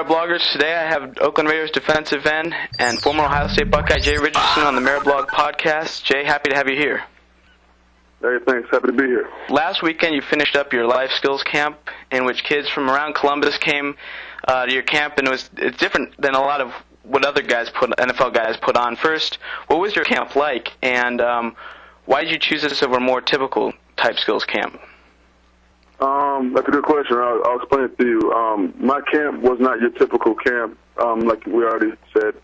Mearabloggers. Today I have Oakland Raiders defensive end and former Ohio State Buckeye Jay Richardson on the Mearablog Podcast. Jay, happy to have you here. Hey, thanks. Happy to be here. Last weekend you finished up your life skills camp in which kids from around Columbus came to your camp, and it's different than a lot of what other NFL guys put on. First, what was your camp like, and why did you choose this over a more typical type skills camp? That's a good question. I'll explain it to you. My camp was not your typical camp, like we already said.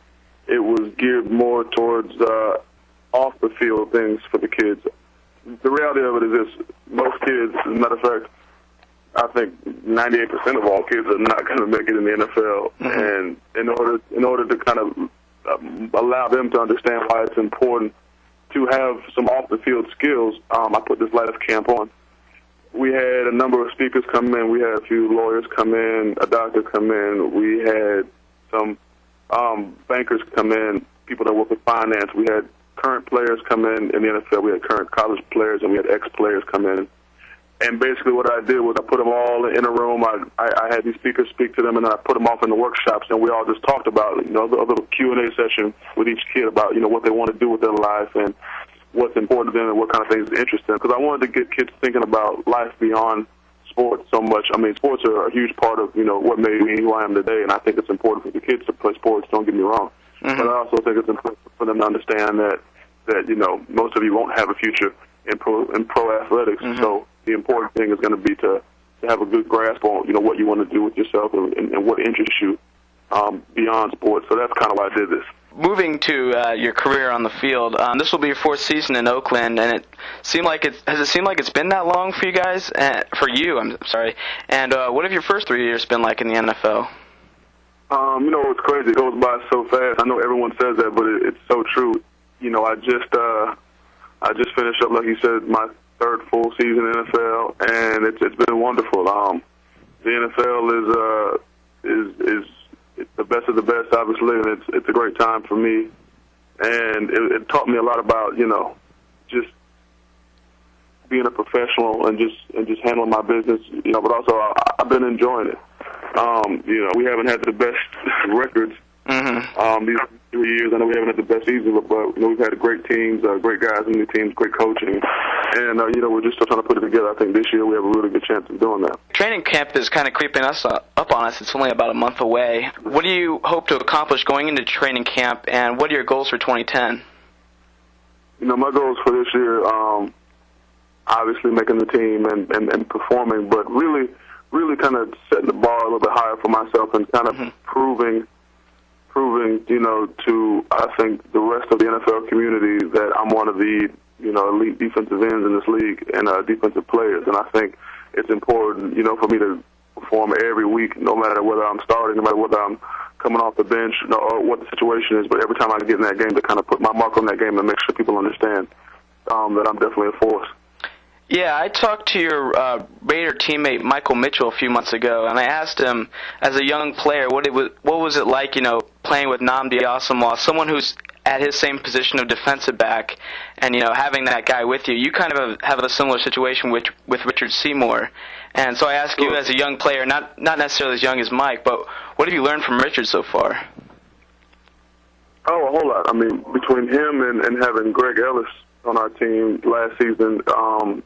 It was geared more towards off-the-field things for the kids. The reality of it is this: most kids, as a matter of fact, I think 98% of all kids are not going to make it in the NFL. Mm-hmm. And in order to kind of allow them to understand why it's important to have some off-the-field skills, I put this life camp on. We had a number of speakers come in. We had a few lawyers come in, a doctor come in. We had some bankers come in, people that work with finance. We had current players come in the NFL. We had current college players, and we had ex-players come in. And basically what I did was I put them all in a room. I had these speakers speak to them, and then I put them off in the workshops, and we all just talked about, a little Q&A session with each kid about, what they want to do with their life and what's important to them and what kind of things interest them. Because I wanted to get kids thinking about life beyond sports so much. I mean, sports are a huge part of, what made me who I am today, and I think it's important for the kids to play sports, don't get me wrong. Mm-hmm. But I also think it's important for them to understand that most of you won't have a future in pro athletics. Mm-hmm. So the important thing is going to be to have a good grasp on, what you want to do with yourself and what interests you beyond sports. So that's kind of why I did this. Moving to your career on the field, this will be your fourth season in Oakland, and has it seemed like it's been that long for you guys? For you, I'm sorry. And what have your first 3 years been like in the NFL? It's crazy. It goes by so fast. I know everyone says that, but it's so true. I just finished up, like you said, my third full season in NFL, and it's been wonderful. The NFL is it's the best of the best, obviously, and it's a great time for me. And it taught me a lot about, just being a professional and just handling my business, but also I've been enjoying it. We haven't had the best records these 3 years. I know we haven't had the best season, but we've had great teams, great guys in the teams, great coaching, and we're just still trying to put it together. I think this year we have a really good chance of doing that. Training camp is kind of creeping up on us. It's only about a month away. What do you hope to accomplish going into training camp, and what are your goals for 2010? My goals for this year, obviously making the team and performing, but really kind of setting the bar a little bit higher for myself and kind of proving, to, I think, the rest of the NFL community that I'm one of the, elite defensive ends in this league and defensive players. And I think it's important, for me to perform every week, no matter whether I'm starting, no matter whether I'm coming off the bench, or what the situation is. But every time I get in that game, to kind of put my mark on that game and make sure people understand that I'm definitely a force. Yeah, I talked to your Raider teammate Michael Mitchell a few months ago, and I asked him, as a young player, what was it like, playing with Nnamdi Asomugha, someone who's at his same position of defensive back, and having that guy with you. You kind of have a similar situation with Richard Seymour, and so I ask you, as a young player, not necessarily as young as Mike, but what have you learned from Richard so far? Oh, a whole lot. I mean, between him and having Greg Ellis on our team last season,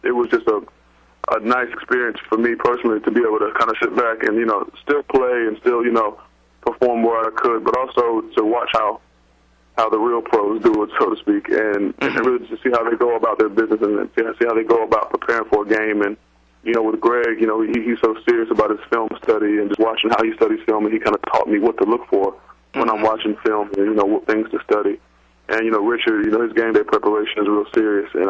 it was just a nice experience for me personally to be able to kind of sit back and, still play and still, perform where I could, but also to watch how the real pros do it, so to speak, and really just see how they go about their business and see how they go about preparing for a game. And, with Greg, he's so serious about his film study and just watching how he studies film, and he kind of taught me what to look for when I'm watching film and, what things to study. And, Richard, his game day preparation is real serious. And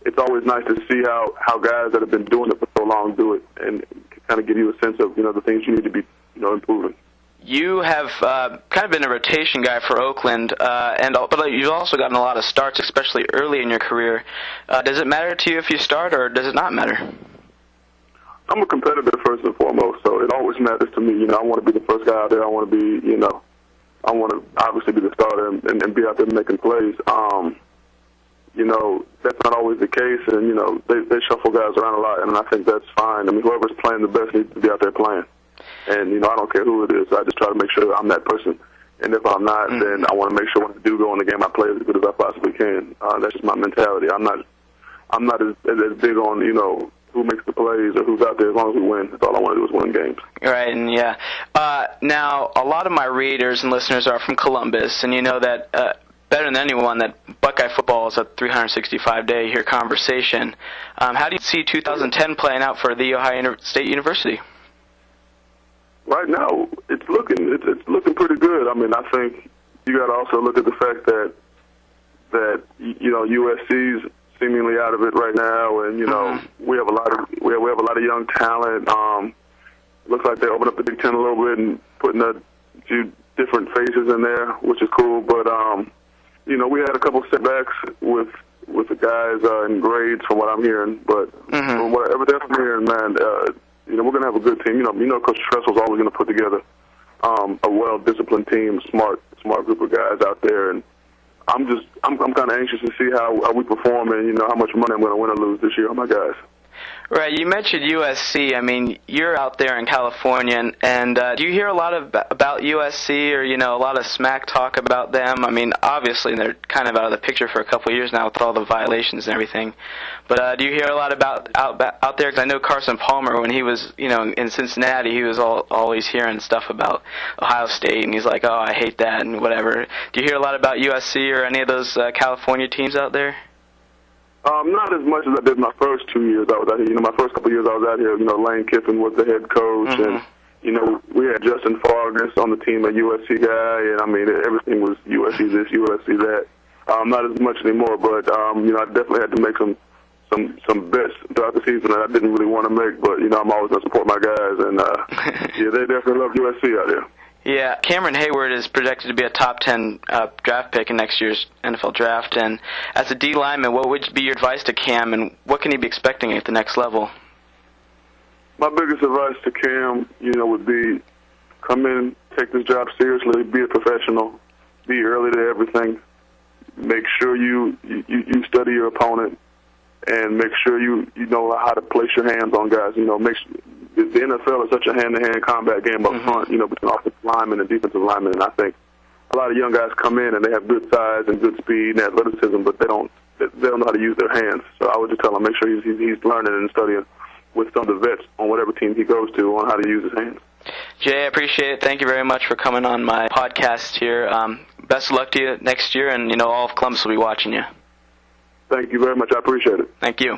it's always nice to see how guys that have been doing it for so long do it and kind of give you a sense of, the things you need to be, improving. You have kind of been a rotation guy for Oakland, but you've also gotten a lot of starts, especially early in your career. Does it matter to you if you start, or does it not matter? I'm a competitor first and foremost, so it always matters to me. I want to be the first guy out there. I want to be, I want to obviously be the starter and be out there making plays. That's not always the case, and, they shuffle guys around a lot, and I think that's fine. I mean, whoever's playing the best needs to be out there playing. And, I don't care who it is. I just try to make sure I'm that person. And if I'm not, then I want to make sure when I do go in the game, I play as good as I possibly can. That's just my mentality. I'm not as big on, who makes the plays or who's out there. As long as we win, that's all I want to do is win games. Right, and yeah. Now, a lot of my readers and listeners are from Columbus, and you know that better than anyone that Buckeye football is a 365-day-a-year conversation. How do you see 2010 playing out for the Ohio State University? Right now, it's looking pretty good. I mean, I think you got to also look at the fact that USC's seemingly out of it right now, and we have a lot of young talent. Looks like they opened up the Big Ten a little bit and putting a few different faces in there, which is cool. But we had a couple setbacks with the guys in grades, from what I'm hearing. But from whatever I'm hearing, man, we're gonna have a good team. Coach Tressel's always gonna put together a well-disciplined team, smart group of guys out there, and I'm kind of anxious to see how we perform and how much money I'm going to win or lose this year on my guys. Right. You mentioned USC. I mean, you're out there in California, and do you hear a lot about USC or a lot of smack talk about them? I mean, obviously they're kind of out of the picture for a couple of years now with all the violations and everything. But do you hear a lot about out there? Because I know Carson Palmer, when he was in Cincinnati, he was always hearing stuff about Ohio State, and he's like, oh, I hate that and whatever. Do you hear a lot about USC or any of those California teams out there? Not as much as I did my first 2 years I was out here. My first couple of years I was out here, Lane Kiffin was the head coach, and, we had Justin Fargas on the team, a USC guy, and, I mean, everything was USC this, USC that. Not as much anymore, but, I definitely had to make some bets throughout the season that I didn't really want to make, but, I'm always going to support my guys, and, they definitely love USC out there. Yeah, Cameron Hayward is projected to be a top 10 draft pick in next year's NFL draft. And as a D lineman, what would be your advice to Cam, and what can he be expecting at the next level? My biggest advice to Cam, would be come in, take this job seriously, be a professional, be early to everything. Make sure you study your opponent, and make sure you know how to place your hands on guys. The NFL is such a hand-to-hand combat game up front, between offensive linemen and defensive linemen. And I think a lot of young guys come in and they have good size and good speed and athleticism, but they don't know how to use their hands. So I would just tell him, make sure he's learning and studying with some of the vets on whatever team he goes to on how to use his hands. Jay, I appreciate it. Thank you very much for coming on my podcast here. Best of luck to you next year, and all of Columbus will be watching you. Thank you very much. I appreciate it. Thank you.